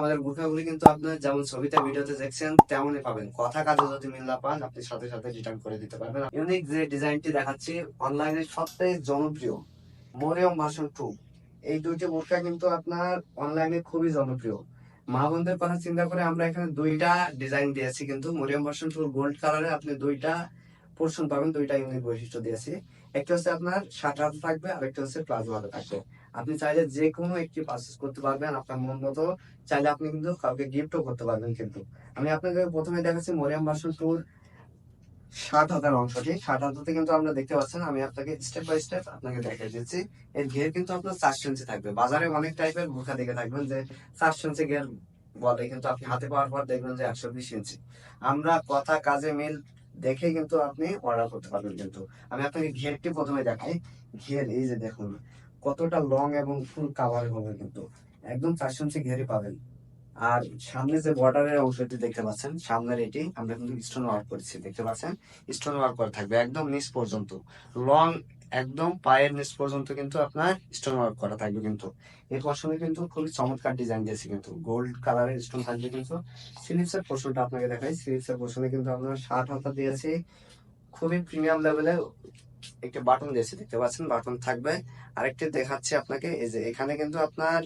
আমাদের বোরখাগুলি কিন্তু আপনার যেমন ছবিতে ভিডিওতে দেখছেন তেমনই পাবেন। কথা কাজে যদি মিল না পান আপনি সাথে সাথে রিটার্ন করে দিতে পারবেন। ইউনিক যে ডিজাইনটি দেখাচ্ছি অনলাইনে সবথেকে জনপ্রিয় মরিয়ম ভার্সন 2, এই দুইটি বোরকা কিন্তু আপনার অনলাইনে খুবই জনপ্রিয়। মা বোনদের কথা চিন্তা করে আমরা এখানে দুইটা ডিজাইন দিয়েছি, কিন্তু মরিয়ম ভার্সন 2 গোল্ড কালারে আপনি দুইটা পোর্শন পাবেন, দুইটা ইউনিক বৈশিষ্ট্য দিয়েছি। একটা হচ্ছে আপনার শার্ট হাতে থাকবে আর একটা হচ্ছে প্লাজো হাতে থাকবে। আপনি চাইলে যে কোনো একটি পারচেজ করতে পারবেন আপনার মন মতো। চাইলে আপনি কিন্তু কাউকে গিফটও করতে পারবেন। কিন্তু আমি আপনাকে প্রথমে দেখাচ্ছি মরিয়াম ভার্সন 2 শার্ট হাতার অংশটি। শার্ট হাতাতে কিন্তু আমরা দেখতে পাচ্ছেন, আমি আপনাকে স্টেপ বাই স্টেপ আপনাকে দেখিয়ে দিচ্ছি। এর ঘের কিন্তু আপনার 4 ইঞ্চি থাকবে। বাজারে অনেক টাইপের বোরখা দেখে থাকবেন যে 4 ইঞ্চি ঘের বলে, কিন্তু আপনি হাতে পাওয়ার পর দেখবেন যে 120 ইঞ্চি। আমরা কথা কাজে মিল দেখে কিন্তু আপনি অর্ডার করতে পারবেন। কিন্তু আমি আপনাকে ঘেরটি প্রথমে দেখাই। ঘের এই যে দেখুন কতটা লং এবং ফুল কাভার হবে, কিন্তু একদম 4 ইঞ্চি ঘেরই পাবেন। আর সামনে যে বর্ডারের অংশটি দেখতে পাচ্ছেন, সামনের এটি আমরা কিন্তু স্টোন ওয়ার্ক করেছি, দেখতে পাচ্ছেন স্টোন ওয়ার্ক করা থাকবে একদম নিচ পর্যন্ত। লং একদম পায়ের নিচ পর্যন্ত কিন্তু আপনার স্টোন ওয়ার্ক করা থাকবে। কিন্তু এর পশনে কিন্তু খুবই চমৎকার ডিজাইন দিয়েছি, কিন্তু গোল্ড কালারের স্টোন থাকবে। কিন্তু স্লিভসের পোর্শনটা আপনাকে দেখাই। স্লিভসের পোর্শনে কিন্তু আমরা 60 হাতা দিয়েছি, খুবই প্রিমিয়াম লেভেলে একটা বাটন দিয়েছি, দেখতে পাচ্ছেন বাটন থাকবে। আরেকটি দেখাচ্ছি আপনাকে, এই যে এখানে কিন্তু আপনার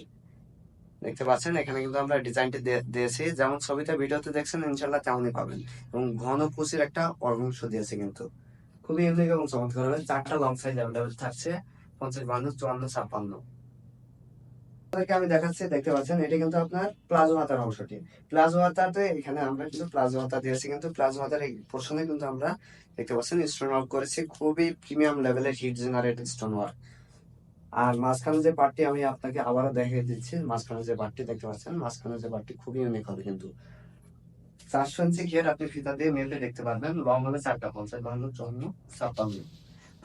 দেখতে পাচ্ছেন এখানে কিন্তু আমরা ডিজাইনটি দিয়েছি যেমন ছবিতে ভিডিওতে দেখছেন ইনশাল্লাহ তেমনই পাবেন। এবং ঘন কুচির একটা অংশ দিয়েছি, কিন্তু খুবই ইউনিক এবং চমৎকার হবে। 4টা লং সাইজ অ্যাভেলেবল থাকছে, 50, 52, 54, 56। আপনাদেরকে আমি দেখাচ্ছি, দেখতে পাচ্ছেন এটা কিন্তু আপনার প্লাজো হাতার অংশটি। প্লাজো হাতাতে এখানে আমরা কিন্তু প্লাজো হাতা দিয়েছি, কিন্তু প্লাজো হাতার এই পোর্শনে কিন্তু আমরা দেখতে পাচ্ছেন স্টোন ওয়ার্ক করেছি, খুবই প্রিমিয়াম লেভেলের হিট জেনারেটেড স্টোন ওয়ার্ক। আর মাঝখানে যে পার্টটি আমি আপনাকে আবারও দেখিয়ে দিচ্ছি, মাঝখানে যে পার্টটি দেখতে পাচ্ছেন, মাঝখানে যে পার্টটি খুবই ইউনিক হবে। কিন্তু 4 ইঞ্চি ঘের আপনি ফিতা দিয়ে মেপে দেখতে পারবেন। লং হবে 4টা, 50, 52, 54, 56।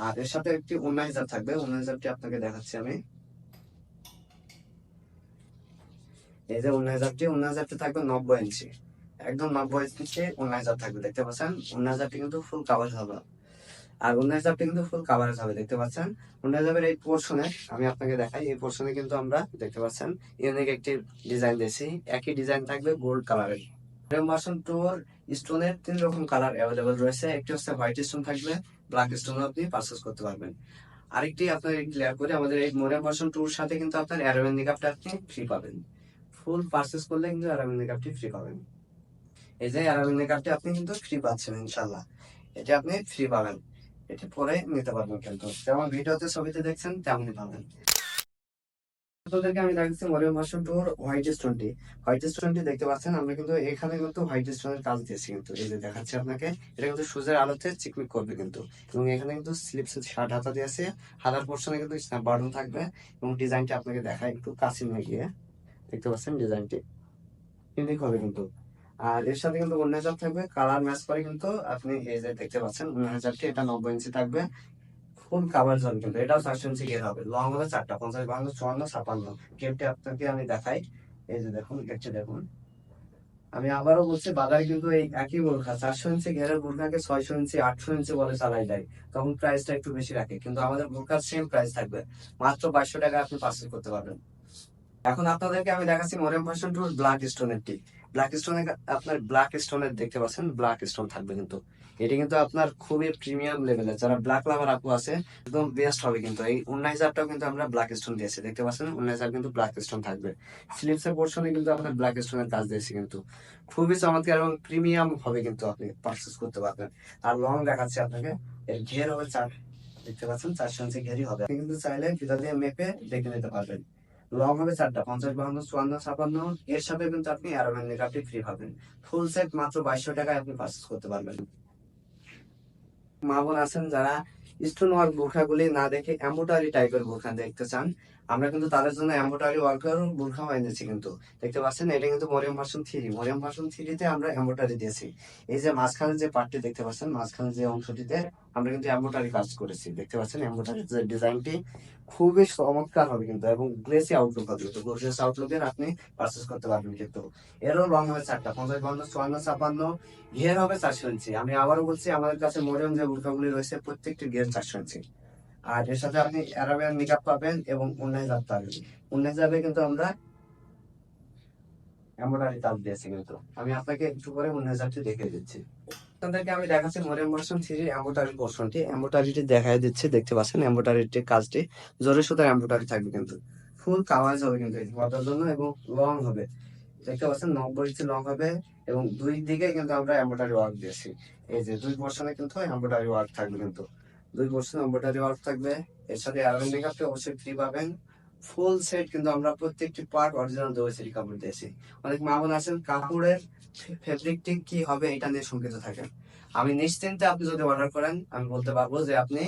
আর এর সাথে একটি ওড়না হিসাব থাকবে। ওড়না হিসাবটি আপনাকে দেখাচ্ছি আমি। এই যে ওড়না হিসাবটি, ওড়না হিসাবটি থাকবে 90 ইঞ্চি, একদম 90 ইঞ্চি ওড়না হিসাব থাকবে, দেখতে পাচ্ছেন। ওড়না হিসাবটি কিন্তু ফুল কাভার হবে। আর ওড়না হিসাবটি কিন্তু ফুল কাভারেজ হবে, দেখতে পাচ্ছেন। ওড়না হিসাবের এই পোর্শনে আমি আপনাকে দেখাই। এই পোর্শনে কিন্তু আমরা দেখতে পাচ্ছেন ইউনিক একটি ডিজাইন দিয়েছি, একই ডিজাইন থাকবে গোল্ড কালারের। ভার্সন 2 স্টোনের 3 রকম কালার অ্যাভেলেবল রয়েছে। একটি হচ্ছে হোয়াইট স্টোন থাকবে, ব্ল্যাক স্টোন আপনি পারচেজ করতে পারবেন। আরেকটি আপনার ক্লিয়ার করে, আমাদের এই মোরিয়াম ভার্সন 2 এর সাথে কিন্তু আপনার অ্যারাবিয়ান নিকাবটা আপনি ফ্রি পাবেন। ফুল পারচেজ করলে কিন্তু অ্যারাবিয়ান নিকাবটি ফ্রি পাবেন। এই যে অ্যারাবিয়ান নিকাবটি আপনি কিন্তু ফ্রি পাচ্ছেন ইনশাআল্লাহ, এটা আপনি ফ্রি পাবেন। এটি পরে নিতে পারবেন, কিন্তু যেমন ভিডিওতে ছবিতে দেখছেন তেমনই পাবেন। আপনাদেরকে আমি দেখাচ্ছি মরিয়ম ভার্সন 2 হোয়াইট স্টোনটি। হোয়াইট স্টোনটি দেখতে পাচ্ছেন, আমরা কিন্তু এখানে কিন্তু হোয়াইট স্টোনের কাজ দিয়েছি। কিন্তু এই যে দেখাচ্ছি আপনাকে, এটা কিন্তু সূর্যের আলোতে চিকমিক করবে। কিন্তু এবং এখানে কিন্তু স্লিপস শার্ট হাতা দিয়েছে, হাতার পোর্শনে কিন্তু স্ন্যাপ বাটন থাকবে। এবং ডিজাইনটি আপনাকে দেখাই একটু কাছে নিয়ে গিয়ে, দেখতে পাচ্ছেন ডিজাইনটি ইউনিক হবে কিন্তু। আর এর সাথে কিন্তু অন্য হিসাব থাকবে, কালার ম্যাচ করে। কিন্তু আপনি এই যে দেখতে পাচ্ছেন অন্য হিসাবটি, এটা 90 ইঞ্চি থাকবে, ফুল কাভার হবে। কিন্তু এটাও 4 ইঞ্চি গের হবে। লং হবে 4টা, 50, 52, 54, 56। গেটটি আপনাকে আমি দেখাই। এই যে দেখুন গেটটি দেখুন। আমি আবারও বলছি, বাজারে কিন্তু এই একই বোরখা 400 ইঞ্চি ঘেরের বোরখাকে 600 ইঞ্চি, 800 ইঞ্চি বলে চালাই দেয়। তখন প্রাইসটা একটু বেশি রাখে, কিন্তু আমাদের বোরখার সেম প্রাইস থাকবে, মাত্র 2200 টাকা আপনি পারচেজ করতে পারবেন। এখন আপনাদেরকে আমি দেখাচ্ছি মরিয়ম ভার্সন 2 ব্ল্যাক স্টোনের টি। ব্ল্যাক স্টোনে আপনার ব্ল্যাক স্টোনের দেখতে পাচ্ছেন ব্ল্যাক স্টোন থাকবে। কিন্তু এটি কিন্তু আপনার খুবই প্রিমিয়াম লেভেলের, যারা ব্ল্যাক লাভার আপু আছে একদম বেস্ট হবে। কিন্তু এই উন্না হিসাবটাও কিন্তু আমরা ব্ল্যাক স্টোন দিয়েছি, দেখতে পাচ্ছেন উন্না হিসাব কিন্তু ব্ল্যাক স্টোন থাকবে। স্লিভস এর পোর্শনে কিন্তু আমরা ব্ল্যাক স্টোনের কাজ দিয়েছি, কিন্তু খুবই চমৎকার এবং প্রিমিয়াম হবে। কিন্তু আপনি পারচেস করতে পারবেন। আর লং দেখাচ্ছি আপনাকে, এর ঘের হবে 4, দেখতে পাচ্ছেন 400 ইঞ্চি ঘেরই হবে। আপনি কিন্তু চাইলে ফিতা দিয়ে মেপে দেখে নিতে পারবেন। লং হবে 4টা, 50, 52, 54, 56। এর সাথে কিন্তু আপনি অ্যারোম্যান মেকআপটি ফ্রি পাবেন। ফুল সেট মাত্র 2200 টাকায় আপনি পারচেস করতে পারবেন। মা বোন আছেন যারা স্টোন ওয়ার্ক বোরখাগুলি না দেখে এম্বোটারি টাইপের বোরখা দেখতে চান, আমরা কিন্তু তাদের জন্য এম্বোটারি ওয়ার্কের বোরখা এনেছি। কিন্তু দেখতে পাচ্ছেন এটা কিন্তু মরিয়ম ভার্সন 3। মরিয়ম ভার্সন 3-তে আমরা এম্বোটারি দিয়েছি। এই যে মাঝখানে যে পার্টটি দেখতে পাচ্ছেন, মাঝখানে যে অংশটিতে আমরা কিন্তু এম্বোটারি কাজ করেছি, দেখতে পাচ্ছেন এম্বোটারি যে ডিজাইনটি খুবই চমৎকার হবে। কিন্তু এবং গ্লেসি আউটলুক হবে, কিন্তু গ্লেসি আউটলুকের আপনি পারচেস করতে পারবেন। কিন্তু এরও লং হবে 4টা, 50, 52, 54, 56। ঘের হবে 400 ইঞ্চি। আমি আবারও বলছি, আমাদের কাছে মরিয়ম যে বোরখাগুলি রয়েছে প্রত্যেকটি ঘের 400 ইঞ্চি। আর এর সাথে আপনি অ্যারাবিয়ান নিকাব পাবেন এবং অন্যায় জাত পাবেন। অন্যায় যাবে কিন্তু আমরা এমব্রয়ডারি কাজ দিয়েছি কিন্তু আমি আপনাকে একটু পরে উন্নয়জারটি দেখিয়ে দিচ্ছি। আপনাদেরকে আমি দেখাচ্ছি মরিয়ম ভার্সন 3 এমব্রয়ডারি পোর্শনটি, এমব্রয়ডারিটি দেখাই দিচ্ছি, দেখতে পাচ্ছেন এমব্রয়ডারিটির কাজটি জরি সুতার এমব্রয়ডারি থাকবে কিন্তু ফুল কাভাজ হবে কিন্তু এই পর্দার জন্য এবং লং হবে, দেখতে পাচ্ছেন 90 ইঞ্চি লং হবে এবং দুই দিকে কিন্তু আমরা এমব্রয়ডারি ওয়ার্ক দিয়েছি। এই যে দুই পোর্শনে কিন্তু এমব্রয়ডারি ওয়ার্ক থাকবে কিন্তু দুই পোর্শনে এমব্রয়ডারি ওয়ার্ক থাকবে। এর সাথে আয়রন মেকআপটি অবশ্যই ফ্রি পাবেন। ফুল সেট কিন্তু আমরা প্রত্যেকটি পার্ট অরিজিনাল দোয়েসেরি কাপড় দিয়েছি। অনেক মা বোন আছেন কাপড়ের ফেব্রিকটি কি হবে এটা নিয়ে শঙ্কিত থাকেন, আমি নিশ্চিন্তে আপনি যদি অর্ডার করেন আমি বলতে পারবো যে আপনি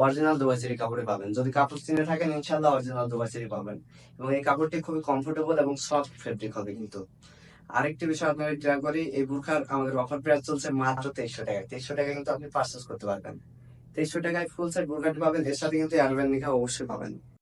অরিজিনাল দুবাইচেরি কাপড়ে পাবেন। যদি কাপড় চিনে থাকেন ইনশাল্লাহ অরিজিনাল দুবাইচেরি পাবেন এবং এই কাপড়টি খুবই কমফোর্টেবল এবং সফট ফেব্রিক হবে কিন্তু। আরেকটি বিষয় আপনারা ক্লিয়ার করি, এই বুরখার আমাদের অফার প্রাইস চলছে মাত্র 2300 টাকায়। 2300 টাকায় কিন্তু আপনি পারচেস করতে পারবেন। 2300 টাকায় ফুল সেট বুরখাটি পাবেন, এর সাথে কিন্তু এয়ারব্যান্ড নিখা অবশ্যই পাবেন।